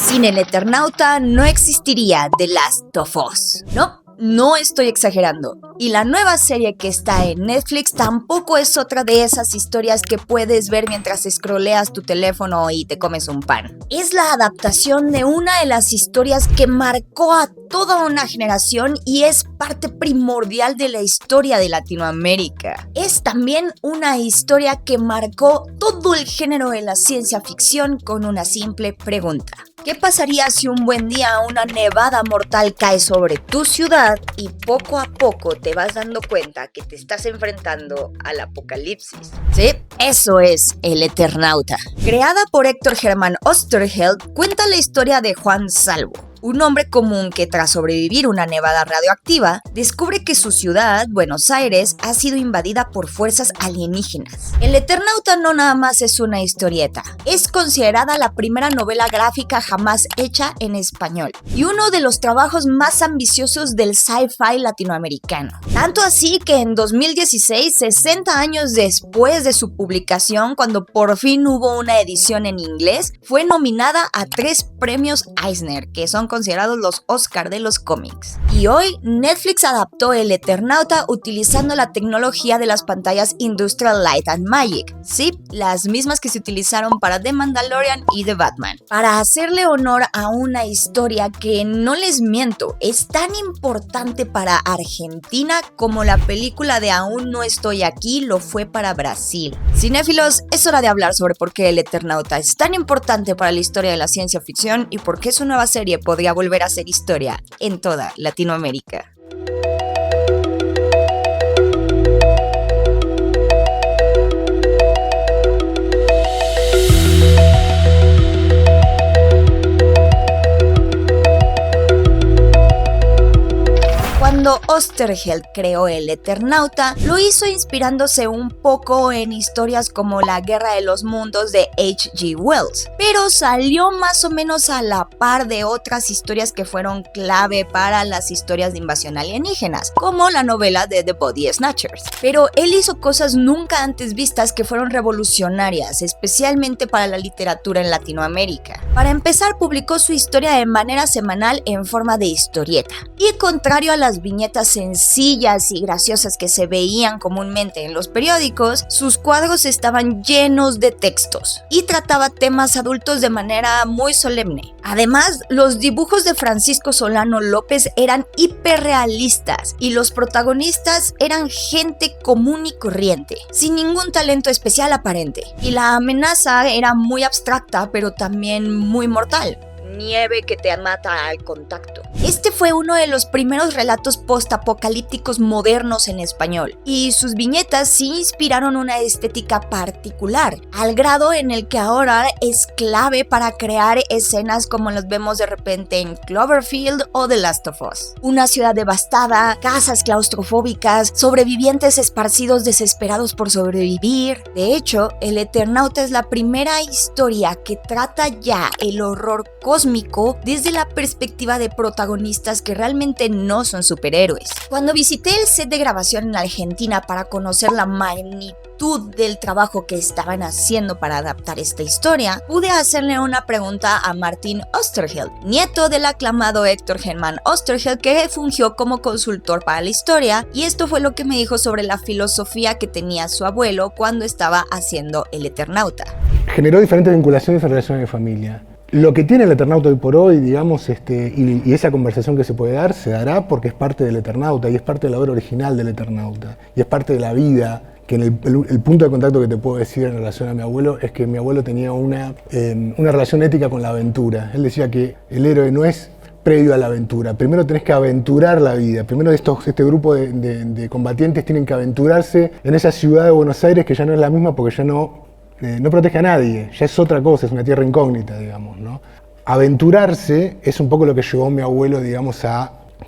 Sin el Eternauta no existiría The Last of Us. No estoy exagerando. Y la nueva serie que está en Netflix tampoco es otra de esas historias que puedes ver mientras scrolleas tu teléfono y te comes un pan. Es la adaptación de una de las historias que marcó a toda una generación y es parte primordial de la historia de Latinoamérica. Es también una historia que marcó todo el género de la ciencia ficción con una simple pregunta. ¿Qué pasaría si un buen día una nevada mortal cae sobre tu ciudad y poco a poco te vas dando cuenta que te estás enfrentando al apocalipsis? Sí, eso es El Eternauta. Creada por Héctor Germán Oesterheld, cuenta la historia de Juan Salvo, un hombre común que tras sobrevivir una nevada radioactiva, descubre que su ciudad, Buenos Aires, ha sido invadida por fuerzas alienígenas. El Eternauta no nada más es una historieta, es considerada la primera novela gráfica jamás hecha en español y uno de los trabajos más ambiciosos del sci-fi latinoamericano. Tanto así que en 2016, 60 años después de su publicación, cuando por fin hubo una edición en inglés, fue nominada a 3 premios Eisner, que son considerados los Oscar de los cómics. Y hoy Netflix adaptó El Eternauta utilizando la tecnología de las pantallas Industrial Light and Magic, sí, las mismas que se utilizaron para The Mandalorian y The Batman, para hacerle honor a una historia que, no les miento, es tan importante para Argentina como la película de Aún no estoy aquí lo fue para Brasil. Cinéfilos, es hora de hablar sobre por qué El Eternauta es tan importante para la historia de la ciencia ficción y por qué su nueva serie podría volver a ser historia en toda Latinoamérica. Cuando Oesterheld creó El Eternauta, lo hizo inspirándose un poco en historias como La Guerra de los Mundos de H.G. Wells, pero salió más o menos a la par de otras historias que fueron clave para las historias de invasión alienígenas, como la novela de The Body Snatchers. Pero él hizo cosas nunca antes vistas que fueron revolucionarias, especialmente para la literatura en Latinoamérica. Para empezar, publicó su historia de manera semanal en forma de historieta, y contrario a las viñetas sencillas y graciosas que se veían comúnmente en los periódicos, sus cuadros estaban llenos de textos y trataba temas adultos de manera muy solemne. Además, los dibujos de Francisco Solano López eran hiperrealistas y los protagonistas eran gente común y corriente, sin ningún talento especial aparente. Y la amenaza era muy abstracta, pero también muy mortal. Nieve que te mata al contacto. Este fue uno de los primeros relatos postapocalípticos modernos en español, y sus viñetas sí inspiraron una estética particular, al grado en el que ahora es clave para crear escenas como las vemos de repente en Cloverfield o The Last of Us. Una ciudad devastada, casas claustrofóbicas, sobrevivientes esparcidos desesperados por sobrevivir. De hecho, El Eternauta es la primera historia que trata ya el horror cósmico desde la perspectiva de protagonistas que realmente no son superhéroes. Cuando visité el set de grabación en Argentina para conocer la magnitud del trabajo que estaban haciendo para adaptar esta historia, pude hacerle una pregunta a Martín Oesterheld, nieto del aclamado Héctor Germán Oesterheld, que fungió como consultor para la historia, y esto fue lo que me dijo sobre la filosofía que tenía su abuelo cuando estaba haciendo El Eternauta. Generó diferentes vinculaciones en relación a mi familia. Lo que tiene El Eternauta hoy por hoy, digamos, y esa conversación que se puede dar, se dará porque es parte del Eternauta y es parte de la obra original del Eternauta y es parte de la vida, que el punto de contacto que te puedo decir en relación a mi abuelo es que mi abuelo tenía una relación ética con la aventura. Él decía que el héroe no es previo a la aventura, primero tenés que aventurar la vida, primero este grupo de combatientes tienen que aventurarse en esa ciudad de Buenos Aires que ya no es la misma porque ya no protege a nadie, ya es otra cosa, es una tierra incógnita, digamos, ¿no? Aventurarse es un poco lo que llevó a mi abuelo, digamos,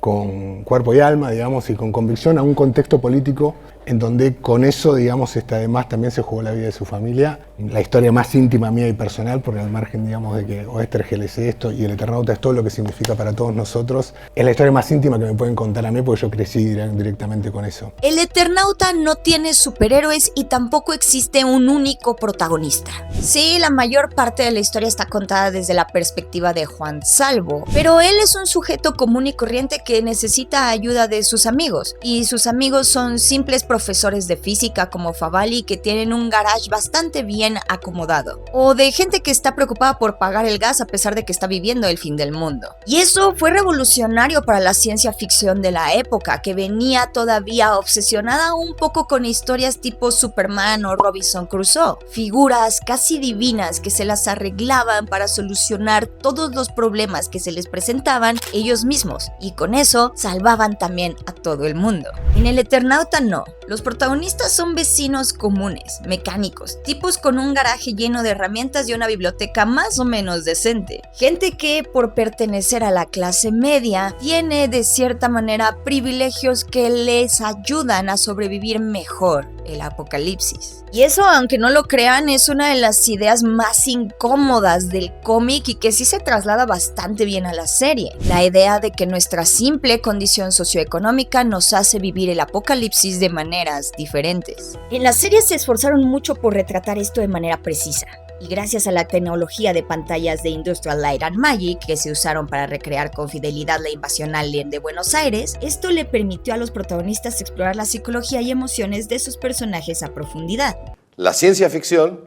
con cuerpo y alma, digamos, y con convicción a un contexto político en donde con eso, digamos, además también se jugó la vida de su familia. La historia más íntima mía y personal, porque al margen, digamos, de que Oesterheld es esto y el Eternauta es todo lo que significa para todos nosotros, es la historia más íntima que me pueden contar a mí, porque yo crecí directamente con eso. El Eternauta no tiene superhéroes y tampoco existe un único protagonista. Sí, la mayor parte de la historia está contada desde la perspectiva de Juan Salvo, pero él es un sujeto común y corriente que necesita ayuda de sus amigos, y sus amigos son simples profesores de física como Favali que tienen un garage bastante bien acomodado, o de gente que está preocupada por pagar el gas a pesar de que está viviendo el fin del mundo. Y eso fue revolucionario para la ciencia ficción de la época, que venía todavía obsesionada un poco con historias tipo Superman o Robinson Crusoe, figuras casi divinas que se las arreglaban para solucionar todos los problemas que se les presentaban ellos mismos, y con eso salvaban también a todo el mundo. En el Eternauta no, los protagonistas son vecinos comunes, mecánicos, tipos con un garaje lleno de herramientas y una biblioteca más o menos decente, gente que por pertenecer a la clase media tiene de cierta manera privilegios que les ayudan a sobrevivir mejor el apocalipsis. Y eso, aunque no lo crean, es una de las ideas más incómodas del cómic y que sí se traslada bastante bien a la serie. La idea de que nuestra simple condición socioeconómica nos hace vivir el apocalipsis de maneras diferentes. En la serie se esforzaron mucho por retratar esto de manera precisa. Y gracias a la tecnología de pantallas de Industrial Light and Magic que se usaron para recrear con fidelidad la invasión alien de Buenos Aires, esto le permitió a los protagonistas explorar la psicología y emociones de sus personajes a profundidad. La ciencia ficción,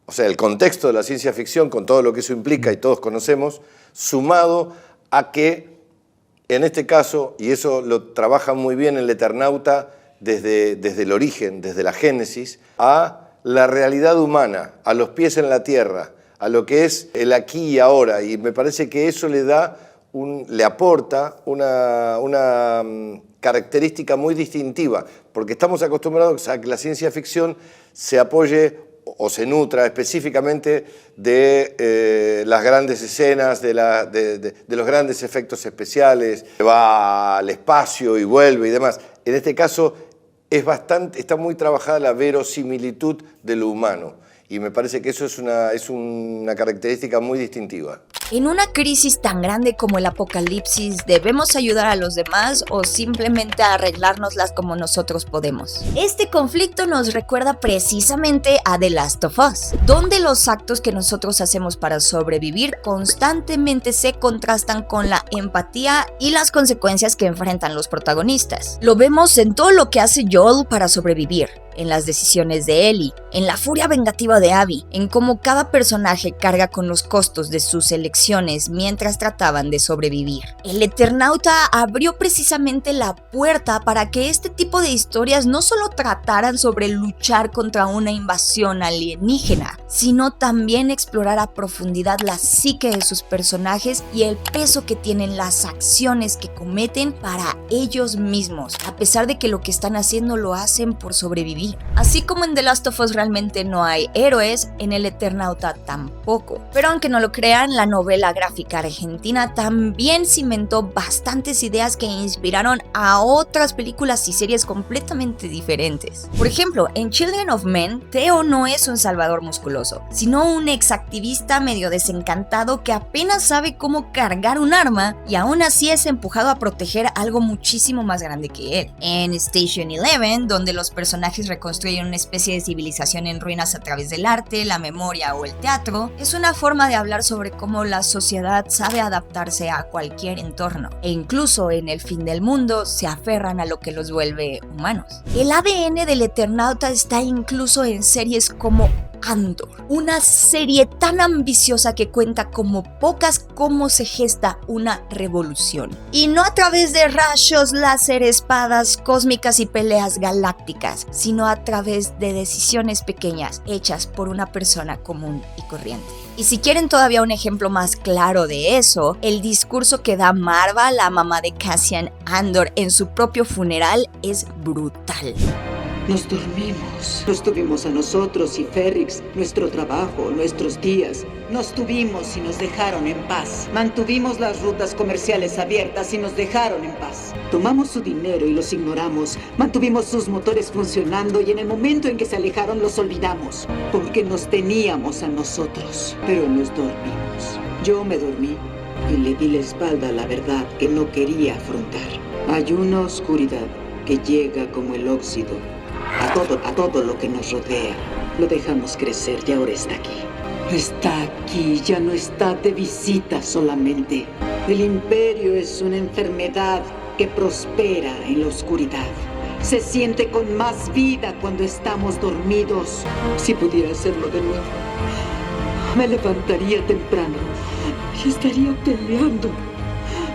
o sea, el contexto de la ciencia ficción con todo lo que eso implica y todos conocemos, sumado a que, en este caso, y eso lo trabaja muy bien el Eternauta desde el origen, desde la génesis, a la realidad humana, a los pies en la tierra, a lo que es el aquí y ahora, y me parece que eso le aporta una característica muy distintiva, porque estamos acostumbrados a que la ciencia ficción se apoye o se nutra específicamente de las grandes escenas, de los grandes efectos especiales, va al espacio y vuelve y demás. En este caso está muy trabajada la verosimilitud de lo humano, y me parece que eso es una característica muy distintiva. En una crisis tan grande como el apocalipsis, ¿debemos ayudar a los demás o simplemente arreglárnoslas como nosotros podemos? Este conflicto nos recuerda precisamente a The Last of Us, donde los actos que nosotros hacemos para sobrevivir constantemente se contrastan con la empatía y las consecuencias que enfrentan los protagonistas. Lo vemos en todo lo que hace Joel para sobrevivir, en las decisiones de Ellie, en la furia vengativa de Abby, en cómo cada personaje carga con los costos de sus elecciones mientras trataban de sobrevivir. El Eternauta abrió precisamente la puerta para que este tipo de historias no solo trataran sobre luchar contra una invasión alienígena, sino también explorar a profundidad la psique de sus personajes y el peso que tienen las acciones que cometen para ellos mismos, a pesar de que lo que están haciendo lo hacen por sobrevivir. Así como en The Last of Us realmente no hay héroes, en el Eternauta tampoco. Pero aunque no lo crean, la novela gráfica argentina también cimentó bastantes ideas que inspiraron a otras películas y series completamente diferentes. Por ejemplo, en Children of Men, Theo no es un salvador musculoso, sino un exactivista medio desencantado que apenas sabe cómo cargar un arma y aún así es empujado a proteger algo muchísimo más grande que él. En Station 11, donde los personajes reconstruyen una especie de civilización en ruinas a través del arte, la memoria o el teatro, es una forma de hablar sobre cómo la sociedad sabe adaptarse a cualquier entorno, e incluso en el fin del mundo se aferran a lo que los vuelve humanos. El ADN del Eternauta está incluso en series como Andor, una serie tan ambiciosa que cuenta como pocas cómo se gesta una revolución. Y no a través de rayos, láser, espadas cósmicas y peleas galácticas, sino a través de decisiones pequeñas hechas por una persona común y corriente. Y si quieren todavía un ejemplo más claro de eso, el discurso que da Marva, la mamá de Cassian Andor, en su propio funeral es brutal. Nos dormimos, nos tuvimos a nosotros y Ferrix, nuestro trabajo, nuestros días. Nos tuvimos y nos dejaron en paz. Mantuvimos las rutas comerciales abiertas y nos dejaron en paz. Tomamos su dinero y los ignoramos. Mantuvimos sus motores funcionando y en el momento en que se alejaron los olvidamos. Porque nos teníamos a nosotros. Pero nos dormimos. Yo me dormí y le di la espalda a la verdad que no quería afrontar. Hay una oscuridad que llega como el óxido a todo lo que nos rodea. Lo dejamos crecer y ahora está aquí. Está aquí, ya no está de visita solamente. El imperio es una enfermedad que prospera en la oscuridad. Se siente con más vida cuando estamos dormidos. Si pudiera hacerlo de nuevo, me levantaría temprano y estaría peleando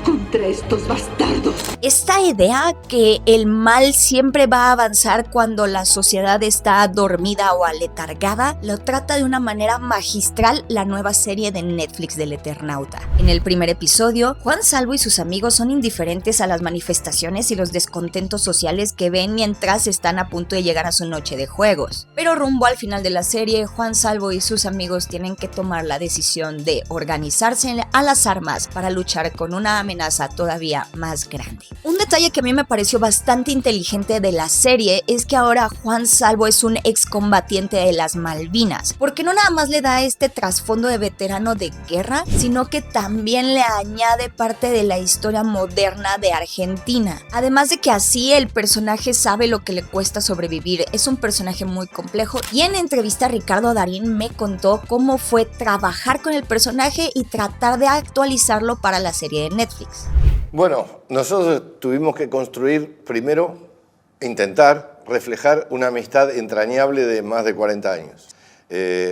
contra estos bastardos. Esta idea que el mal siempre va a avanzar cuando la sociedad está dormida o aletargada, lo trata de una manera magistral la nueva serie de Netflix del Eternauta. En el primer episodio, Juan Salvo y sus amigos son indiferentes a las manifestaciones y los descontentos sociales que ven mientras están a punto de llegar a su noche de juegos. Pero rumbo al final de la serie, Juan Salvo y sus amigos tienen que tomar la decisión de organizarse a las armas para luchar con una amenaza todavía más grande. Un detalle que a mí me pareció bastante inteligente de la serie es que ahora Juan Salvo es un excombatiente de las Malvinas, porque no nada más le da este trasfondo de veterano de guerra, sino que también le añade parte de la historia moderna de Argentina. Además de que así el personaje sabe lo que le cuesta sobrevivir, es un personaje muy complejo y en entrevista Ricardo Darín me contó cómo fue trabajar con el personaje y tratar de actualizarlo para la serie de Netflix. Bueno, nosotros tuvimos que construir primero, intentar reflejar una amistad entrañable de más de 40 años.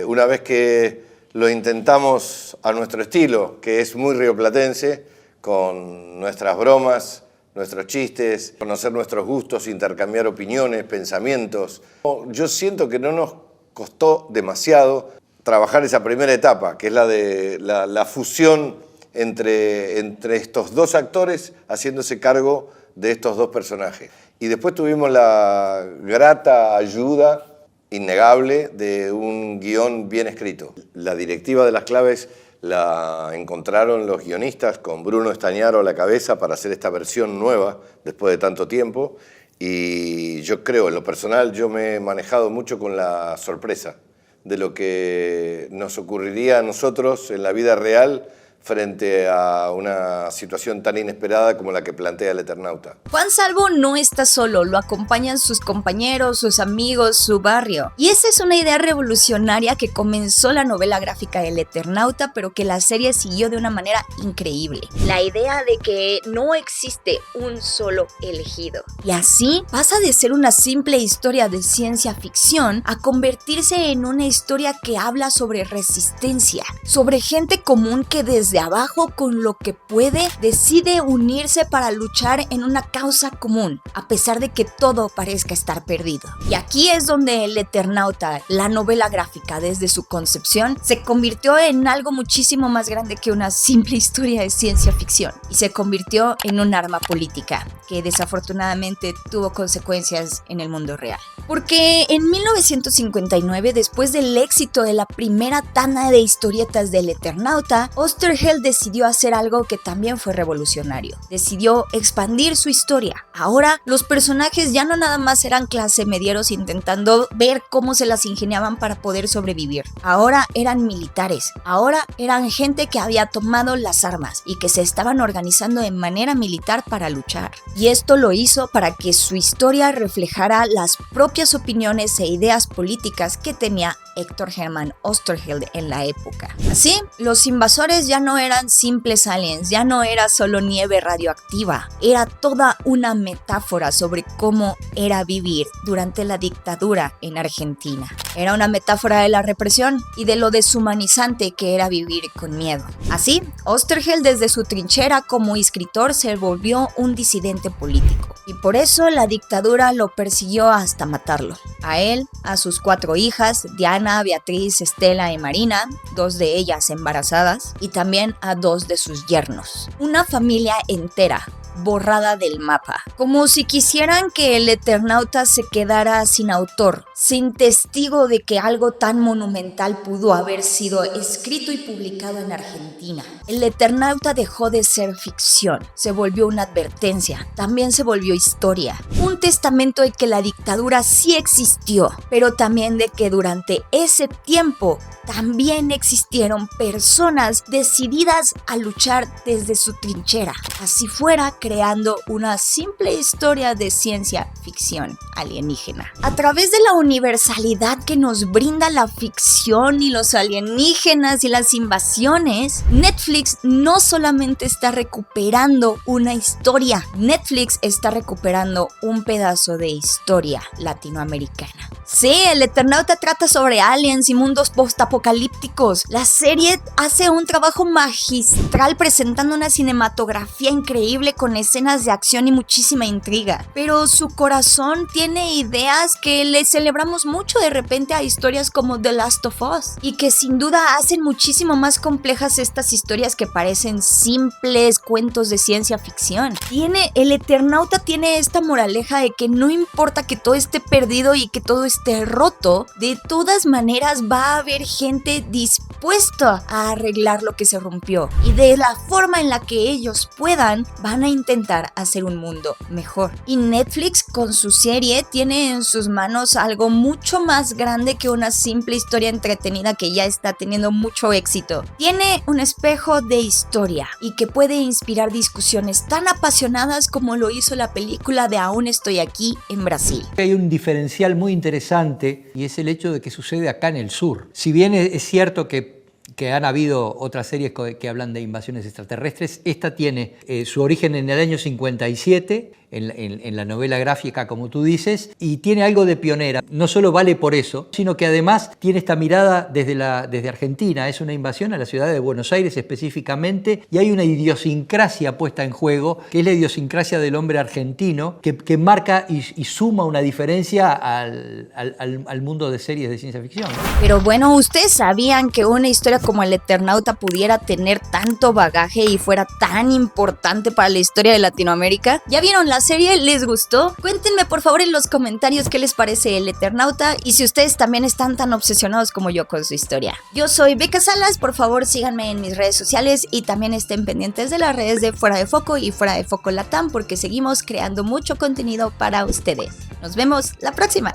Una vez que lo intentamos a nuestro estilo, que es muy rioplatense, con nuestras bromas, nuestros chistes, conocer nuestros gustos, intercambiar opiniones, pensamientos. Yo siento que no nos costó demasiado trabajar esa primera etapa, que es la de la fusión entre estos dos actores haciéndose cargo de estos dos personajes. Y después tuvimos la grata ayuda innegable de un guión bien escrito. La directiva de las claves la encontraron los guionistas con Bruno Estañaro a la cabeza para hacer esta versión nueva después de tanto tiempo. Y yo creo, en lo personal, yo me he manejado mucho con la sorpresa de lo que nos ocurriría a nosotros en la vida real frente a una situación tan inesperada como la que plantea el Eternauta. Juan Salvo no está solo, lo acompañan sus compañeros, sus amigos, su barrio. Y esa es una idea revolucionaria que comenzó la novela gráfica del Eternauta, pero que la serie siguió de una manera increíble. La idea de que no existe un solo elegido. Y así pasa de ser una simple historia de ciencia ficción a convertirse en una historia que habla sobre resistencia, sobre gente común que desde abajo con lo que puede decide unirse para luchar en una causa común, a pesar de que todo parezca estar perdido. Y aquí es donde el Eternauta, la novela gráfica desde su concepción, se convirtió en algo muchísimo más grande que una simple historia de ciencia ficción y se convirtió en un arma política que desafortunadamente tuvo consecuencias en el mundo real. Porque en 1959, después del éxito de la primera tanda de historietas del Eternauta, Oesterheld decidió hacer algo que también fue revolucionario. Decidió expandir su historia. Ahora, los personajes ya no nada más eran clase medieros intentando ver cómo se las ingeniaban para poder sobrevivir. Ahora eran militares. Ahora eran gente que había tomado las armas y que se estaban organizando de manera militar para luchar. Y esto lo hizo para que su historia reflejara las propias opiniones e ideas políticas que tenía Héctor Hermann Oesterheld en la época. Así, los invasores ya no eran simples aliens, ya no era solo nieve radioactiva, era toda una metáfora sobre cómo era vivir durante la dictadura en Argentina. Era una metáfora de la represión y de lo deshumanizante que era vivir con miedo. Así, Oesterheld desde su trinchera como escritor se volvió un disidente político. Y por eso la dictadura lo persiguió hasta matarlo. A él, a sus 4 hijas, Diana, Beatriz, Estela y Marina, 2 de ellas embarazadas, y también a 2 de sus yernos. Una familia entera, borrada del mapa, como si quisieran que el Eternauta se quedara sin autor, sin testigo de que algo tan monumental pudo haber sido escrito y publicado en Argentina. El Eternauta dejó de ser ficción, se volvió una advertencia, también se volvió historia, un testamento de que la dictadura sí existió, pero también de que durante ese tiempo también existieron personas decididas a luchar desde su trinchera, así fuera creando una simple historia de ciencia ficción alienígena. A través de la universalidad que nos brinda la ficción y los alienígenas y las invasiones, Netflix no solamente está recuperando una historia, Netflix está recuperando un pedazo de historia latinoamericana. Sí, el Eternauta trata sobre aliens y mundos postapocalípticos. La serie hace un trabajo magistral presentando una cinematografía increíble con escenas de acción y muchísima intriga. Pero su corazón tiene ideas que le celebramos mucho de repente a historias como The Last of Us y que sin duda hacen muchísimo más complejas estas historias que parecen simples cuentos de ciencia ficción. El Eternauta tiene esta moraleja de que no importa que todo esté perdido y que todo esté roto, de todas maneras va a haber gente dispuesta a arreglar lo que se rompió y de la forma en la que ellos puedan van a intentar hacer un mundo mejor. Y Netflix con su serie tiene en sus manos algo mucho más grande que una simple historia entretenida que ya está teniendo mucho éxito. Tiene un espejo de historia y que puede inspirar discusiones tan apasionadas como lo hizo la película de Aún estoy aquí en Brasil. Hay un diferencial muy interesante y es el hecho de que sucede acá en el sur. Si bien es cierto que han habido otras series que hablan de invasiones extraterrestres, esta tiene su origen en el año 57, en la novela gráfica, como tú dices, y tiene algo de pionera. No solo vale por eso, sino que además tiene esta mirada desde Argentina. Es una invasión a la ciudad de Buenos Aires específicamente, y hay una idiosincrasia puesta en juego, que es la idiosincrasia del hombre argentino, que marca y suma una diferencia al mundo de series de ciencia ficción. Pero bueno, ¿ustedes sabían que una historia como El Eternauta pudiera tener tanto bagaje y fuera tan importante para la historia de Latinoamérica? ¿Ya vieron la serie? ¿Les gustó? Cuéntenme por favor en los comentarios qué les parece El Eternauta y si ustedes también están tan obsesionados como yo con su historia. Yo soy Beca Salas, por favor síganme en mis redes sociales y también estén pendientes de las redes de Fuera de Foco y Fuera de Foco Latam porque seguimos creando mucho contenido para ustedes. Nos vemos la próxima.